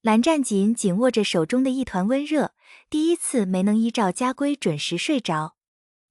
蓝湛紧握着手中的一团温热，第一次没能依照家规准时睡着。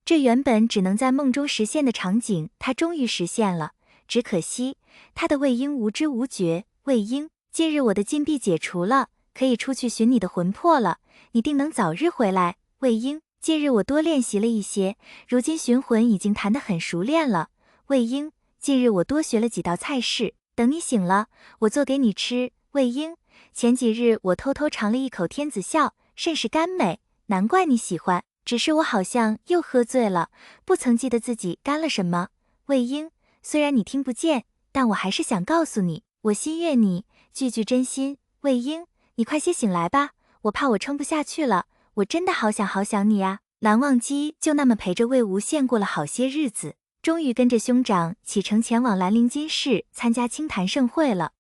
这原本只能在梦中实现的场景，他终于实现了。只可惜，他的魏婴无知无觉。魏婴，近日我的禁闭解除了，可以出去寻你的魂魄了，你定能早日回来。魏婴，近日我多练习了一些，如今寻魂已经弹得很熟练了。魏婴，近日我多学了几道菜式，等你醒了，我做给你吃。魏婴，前几日我偷偷尝了一口天子笑，甚是甘美，难怪你喜欢。只是我好像又喝醉了，不曾记得自己干了什么。魏婴，虽然你听不见，但我还是想告诉你，我心悦你，句句真心。魏婴，你快些醒来吧，我怕我撑不下去了，我真的好想你啊。蓝忘机就那么陪着魏无羡过了好些日子，终于跟着兄长启程前往兰陵金市参加清谈盛会了。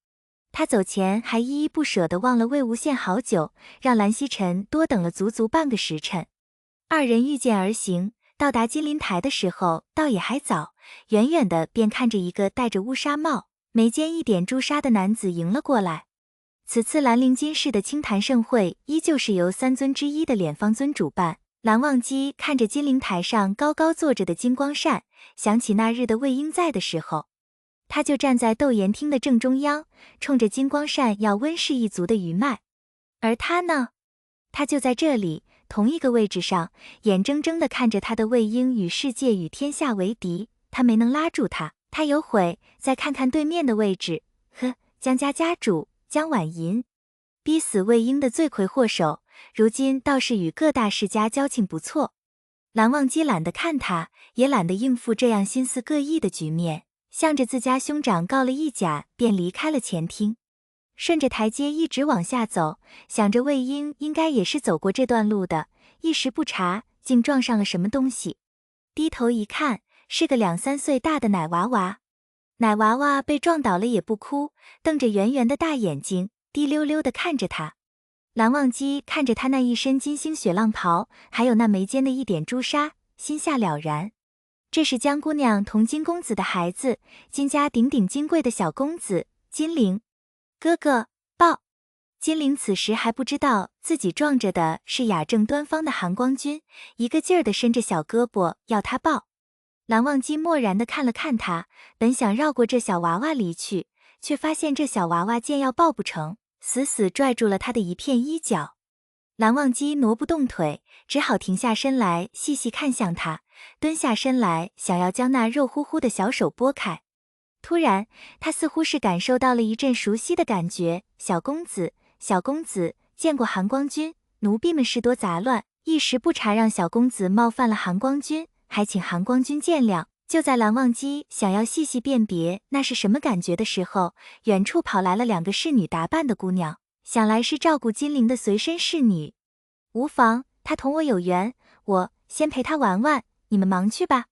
他走前还依依不舍地望了魏无羡好久，让蓝曦臣多等了足半个时辰。二人御剑而行，到达金陵台的时候倒也还早，远远的便看着一个戴着乌纱帽、眉间一点朱砂的男子迎了过来。此次兰陵金市的清谈盛会依旧是由三尊之一的敛方尊主办。蓝忘机看着金陵台上高高坐着的金光善，想起那日的魏婴在的时候，他就站在斗岩厅的正中央，冲着金光善要温氏一族的余脉。而他呢，他就在这里同一个位置上，眼睁睁地看着他的魏婴与世界与天下为敌，他没能拉住他。他有悔，再看看对面的位置，江家家主江婉银，逼死魏婴的罪魁祸首，如今倒是与各大世家交情不错。蓝忘机懒得看他，也懒得应付这样心思各异的局面，向着自家兄长告了一假，便离开了前厅。顺着台阶一直往下走，想着魏婴应该也是走过这段路的，一时不察，竟撞上了什么东西。低头一看，是个2、3岁大的奶娃娃。奶娃娃被撞倒了也不哭，瞪着圆圆的大眼睛，滴溜溜地看着他。蓝忘机看着他那一身金星雪浪袍，还有那眉间的一点朱砂，心下了然。这是江姑娘同金公子的孩子，金家鼎鼎金贵的小公子金陵。哥哥，抱！金陵此时还不知道自己撞着的是雅正端方的韩光君，一个劲儿地伸着小胳膊要他抱。蓝忘机漠然地看了看他，本想绕过这小娃娃离去，却发现这小娃娃见要抱不成，死死拽住了他的一片衣角。蓝忘机挪不动腿，只好停下身来细细看向他，蹲下身来想要将那肉乎乎的小手拨开。突然，他似乎是感受到了一阵熟悉的感觉。小公子，小公子，见过韩光君。奴婢们事多杂乱，一时不察让小公子冒犯了韩光君，还请韩光君见谅。就在蓝忘机想要细细辨别那是什么感觉的时候，远处跑来了2个侍女打扮的姑娘，想来是照顾金陵的随身侍女。无妨，她同我有缘，我先陪她玩玩，你们忙去吧。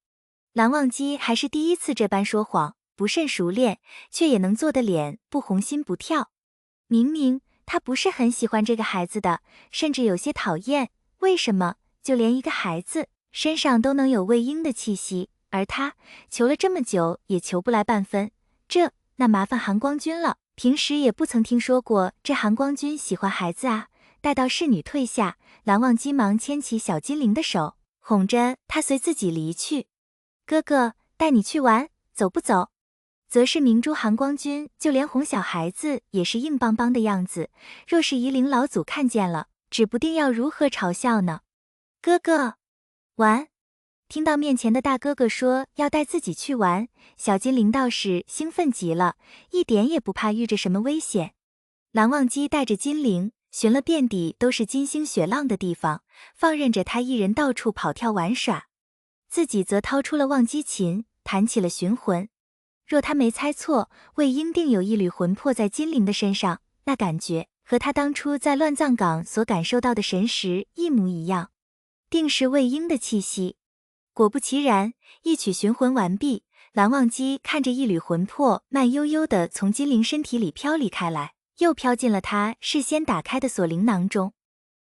蓝忘机还是第一次这般说谎，不甚熟练，却也能做得脸不红心不跳。明明他不是很喜欢这个孩子的，甚至有些讨厌，为什么就连一个孩子身上都能有魏婴的气息，而他求了这么久也求不来半分？那麻烦韩光君了，平时也不曾听说过这韩光君喜欢孩子啊。待到侍女退下，蓝忘机忙牵起小金陵的手，哄着他随自己离去。哥哥，带你去玩，走不走？则是明珠韩光君就连哄小孩子也是硬邦邦的样子，若是夷陵老祖看见了，指不定要如何嘲笑呢。哥哥，玩！听到面前的大哥哥说要带自己去玩，小金陵倒是兴奋极了，一点也不怕遇着什么危险。蓝忘机带着金陵寻了遍地都是金星雪浪的地方，放任着他一人到处跑跳玩耍，自己则掏出了忘机琴，弹起了寻魂。若他没猜错，魏婴定有一缕魂魄在金陵的身上，那感觉和他当初在乱葬岗所感受到的神识一模一样，定是魏婴的气息。果不其然，一曲寻魂完毕，蓝忘机看着一缕魂魄慢悠悠地从金陵身体里飘离开来，又飘进了他事先打开的锁灵囊中。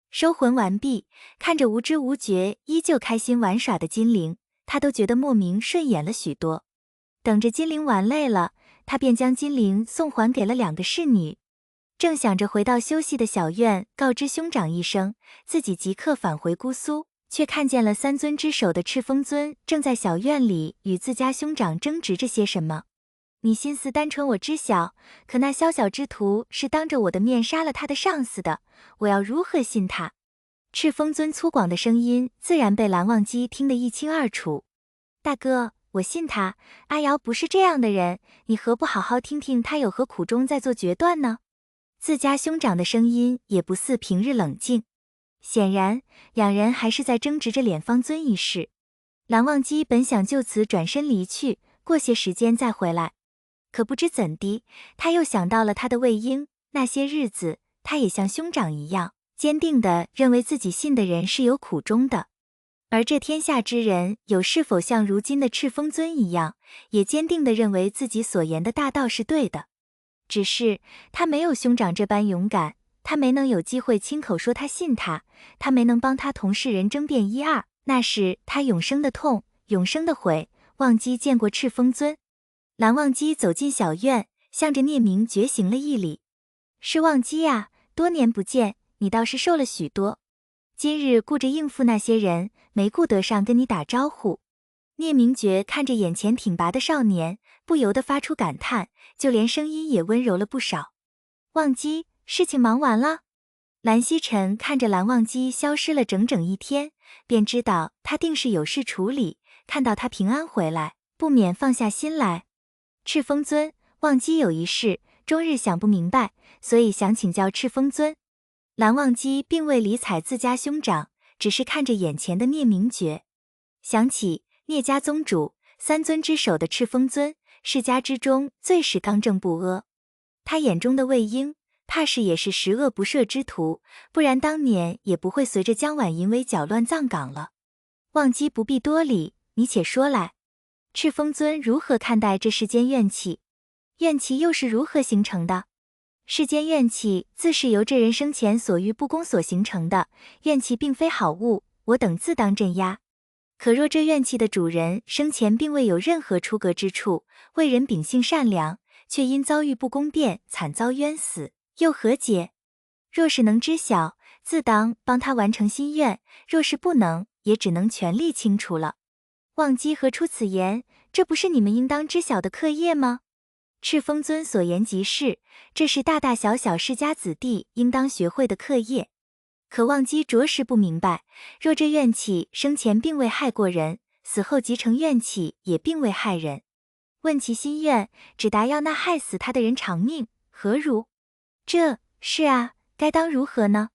收魂完毕，看着无知无觉依旧开心玩耍的金陵，他都觉得莫名顺眼了许多。等着金陵玩累了，他便将金陵送还给了2个侍女。正想着回到休息的小院，告知兄长一声，自己即刻返回姑苏，却看见了三尊之首的赤峰尊正在小院里与自家兄长争执着些什么。你心思单纯我知晓，可那宵小之徒是当着我的面杀了他的上司的，我要如何信他？赤峰尊粗犷的声音自然被蓝忘机听得一清二楚。大哥，我信他，阿瑶不是这样的人，你何不好好听听他有何苦衷再做决断呢？自家兄长的声音也不似平日冷静，显然两人还是在争执着敛方尊一事。蓝忘机本想就此转身离去，过些时间再回来，可不知怎的，他又想到了他的魏婴，那些日子他也像兄长一样，坚定地认为自己信的人是有苦衷的。而这天下之人有是否像如今的赤峰尊一样，也坚定地认为自己所言的大道是对的。只是他没有兄长这般勇敢，他没能有机会亲口说他信他，他没能帮他同世人争辩一二，那是他永生的痛，永生的悔。忘机见过赤峰尊。蓝忘机走进小院，向着聂明觉行了一礼。是忘机啊，多年不见，你倒是瘦了许多。今日顾着应付那些人，没顾得上跟你打招呼。聂明觉看着眼前挺拔的少年，不由得发出感叹，就连声音也温柔了不少。忘机，事情忙完了？蓝曦臣看着蓝忘机消失了整整一天，便知道他定是有事处理，看到他平安回来，不免放下心来。赤峰尊，忘机有一事，终日想不明白，所以想请教赤峰尊。蓝忘机并未理睬自家兄长，只是看着眼前的聂明觉，想起聂家宗主三尊之首的赤峰尊，世家之中最是刚正不阿。他眼中的魏婴，怕是也是十恶不赦之徒，不然当年也不会随着江婉淫为搅乱藏岗了。忘机不必多礼，你且说来。赤峰尊如何看待这世间怨气？怨气又是如何形成的？世间怨气自是由这人生前所遇不公所形成的，怨气并非好物，我等自当镇压。可若这怨气的主人生前并未有任何出格之处，为人秉性善良，却因遭遇不公便惨遭冤死，又何解？若是能知晓，自当帮他完成心愿；若是不能，也只能全力清除了。忘机何出此言？这不是你们应当知晓的课业吗？赤峰尊所言极是，这是大大小小世家子弟应当学会的课业。可忘机着实不明白，若这怨气生前并未害过人，死后即成怨气也并未害人，问其心愿，只答要那害死他的人偿命，何如？是啊，该当如何呢？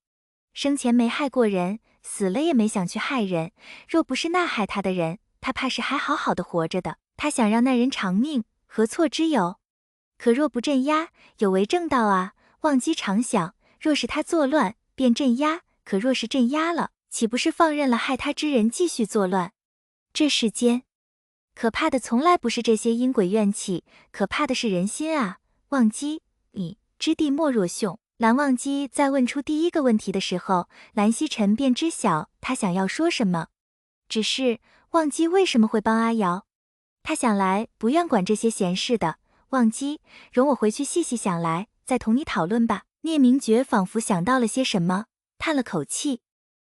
生前没害过人，死了也没想去害人，若不是那害他的人，他怕是还好好的活着的，他想让那人偿命，何错之有？可若不镇压，有违正道啊！忘机常想，若是他作乱，便镇压；可若是镇压了，岂不是放任了害他之人继续作乱？这世间可怕的从来不是这些阴鬼怨气，可怕的是人心啊！忘机，你知地莫若兄。蓝忘机在问出第一个问题的时候，蓝曦臣便知晓他想要说什么。只是忘机为什么会帮阿瑶？他想来不愿管这些闲事的。忘机，容我回去细细想来，再同你讨论吧。聂明觉仿佛想到了些什么，叹了口气。